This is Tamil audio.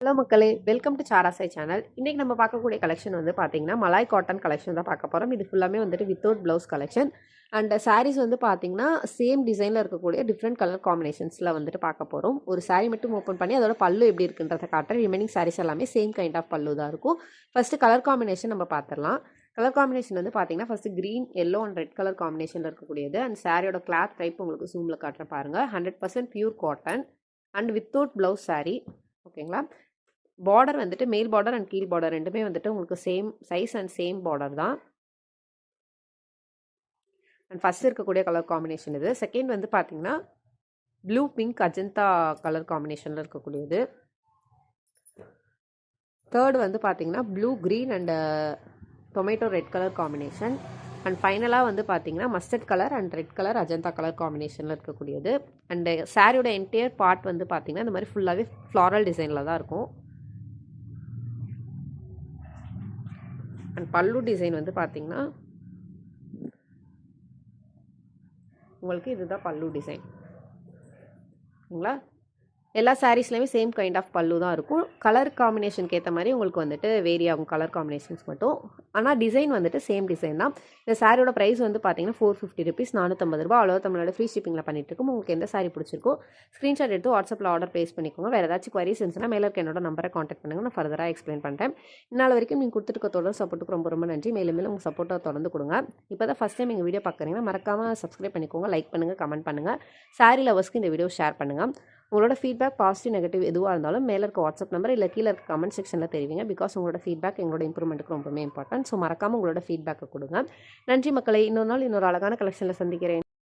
ஹலோ மக்களே, வெல்கம் டு சாராசாய் சேனல். இன்றைக்கி நம்ம பார்க்கக்கூடிய கலெக்ஷன் வந்து பார்த்தீங்கன்னா மலாய் காட்டன் கலெக்ஷன் தான் பார்க்க போகிறோம். இது ஃபுல்லாமே வந்துட்டு without blouse collection. And sarees வந்து பார்த்தீங்கன்னா சேம் டிசைனில் இருக்கக்கூடிய டிஃப்ரெண்ட் கலர் காம்பினேஷன்ஸில் வந்துட்டு பார்க்க போகிறோம். ஒரு சாரீ மட்டும் ஓப்பன் பண்ணி அதோட பல்லு எப்படி இருக்குன்றதை காட்டுறேன். ரிமைனிங் சாரீஸ் எல்லாமே சேம் கைண்ட் ஆஃப் பல்லு தான் இருக்கும். ஃபஸ்ட்டு கலர் காம்பினேஷன் நம்ம பார்த்துடலாம். கலர் காம்பினேஷன் வந்து பார்த்தீங்கன்னா first green, yellow and red colour காம்பினேஷனில் இருக்கக்கூடியது. அண்ட் சாரியோட கிளாத் டைப் உங்களுக்கு ஜூமில் காட்டுறேன் பாருங்கள். 100% pure cotton and without blouse sari. ஓகேங்களா? பார்டர் வந்துட்டு மேல் பார்டர் அண்ட் கீழ் பார்டர் ரெண்டுமே வந்துட்டு உங்களுக்கு same size and same border தான். அண்ட் ஃபர்ஸ்ட் இருக்கக்கூடிய கலர் காம்பினேஷன் இது. செகண்ட் வந்து பார்த்தீங்கன்னா ப்ளூ பிங்க் அஜந்தா கலர் காம்பினேஷனில் இருக்கக்கூடியது. தேர்டு வந்து பார்த்தீங்கன்னா blue green and tomato red colour combination. And ஃபைனலாக வந்து பார்த்தீங்கன்னா mustard colour and red colour Ajanta colour காம்பினேஷனில் இருக்கக்கூடியது. அண்டு சாரியோட என்டையர் பார்ட் வந்து பார்த்தீங்கன்னா இந்த மாதிரி ஃபுல்லாகவே ஃப்ளாரல் டிசைனில் தான் இருக்கும். அண்ட் பல்லு டிசைன் வந்து பார்த்தீங்கன்னா உங்களுக்கு இதுதான் பல்லு டிசைன். ஓகேங்களா? எல்லா சாரீஸ்லையுமே சேம் கைண்ட் ஆஃப் பல்லு தான் இருக்கும். கலர் காம்பினேஷனுக்கு ஏற்ற மாதிரி உங்களுக்கு வந்துட்டு வேரி ஆகும் கலர் காம்பினேஷன்ஸ் மட்டும். ஆனால் டிசைன் வந்துட்டு சேம் டிசைன் தான். இந்த சாரியோட ப்ரைஸ் வந்து பார்த்தீங்கன்னா 450 rupees, 450 ரூபா. அவ்வளோ தமிழோட ஃப்ரீ ஷிப்பிங்கில் பண்ணிட்டு இருக்கோம். உங்களுக்கு எந்த சாரி பிடிச்சிருக்கோ ஸ்க்ரீன்ஷாட் எடுத்து வாட்ஸ்அப்பில் ஆர்டர் ப்ளேஸ் பண்ணிக்கோங்க. வேறு ஏதாச்சும் குவரிஸ் இருந்துச்சுன்னா மேலே இருக்க என்னோட நம்பரை காண்டாக்ட் பண்ணுங்கள். நான் ஃபர்தராக எக்ஸ்பிளைன் பண்ணுறேன். இந்நாள் வரைக்கும் நீங்கள் கொடுத்துருக்க தொடர் சப்போர்ட்டுக்கு ரொம்ப ரொம்ப நன்றி. மேலும் மேலும் உங்கள் சப்போர்ட்டை தொடர்ந்து கொடுங்க. இப்போ தான் ஃபஸ்ட் டைம் எங்கள் வீடியோ பார்க்குறீங்கன்னா மறக்காமல் சப்ஸ்கிரைப் பண்ணிக்கோங்க, லைக் பண்ணுங்கள், கமெண்ட் பண்ணுங்கள். சாரி லவர்ஸ்க்கு இந்த வீடியோ ஷேர் பண்ணுங்கள். உங்களோட ஃபீட்பேக் பாசிட்டிவ் நெகட்டிவ் எதுவாக இருந்தாலும் மேலே இருக்க வாட்ஸ்அப் நம்பர் இல்லை கீழே இருக்க கமெண்ட் செக்ஷனில் தெரிவிங்க. பிகாஸ் உங்களோட ஃபீட்பேக் எங்களோட இம்ப்ரூவ்மெண்ட்டுக்கு ரொம்பவே இம்பார்ட்டன்ட். ஸோ மறக்காமல் உங்களோட ஃபீட்பேக்கை கொடுங்க. நன்றி மக்களை. இன்னொரு நாள் இன்னொரு அழகான கலெக்ஷனில் சந்திக்கிறேன்.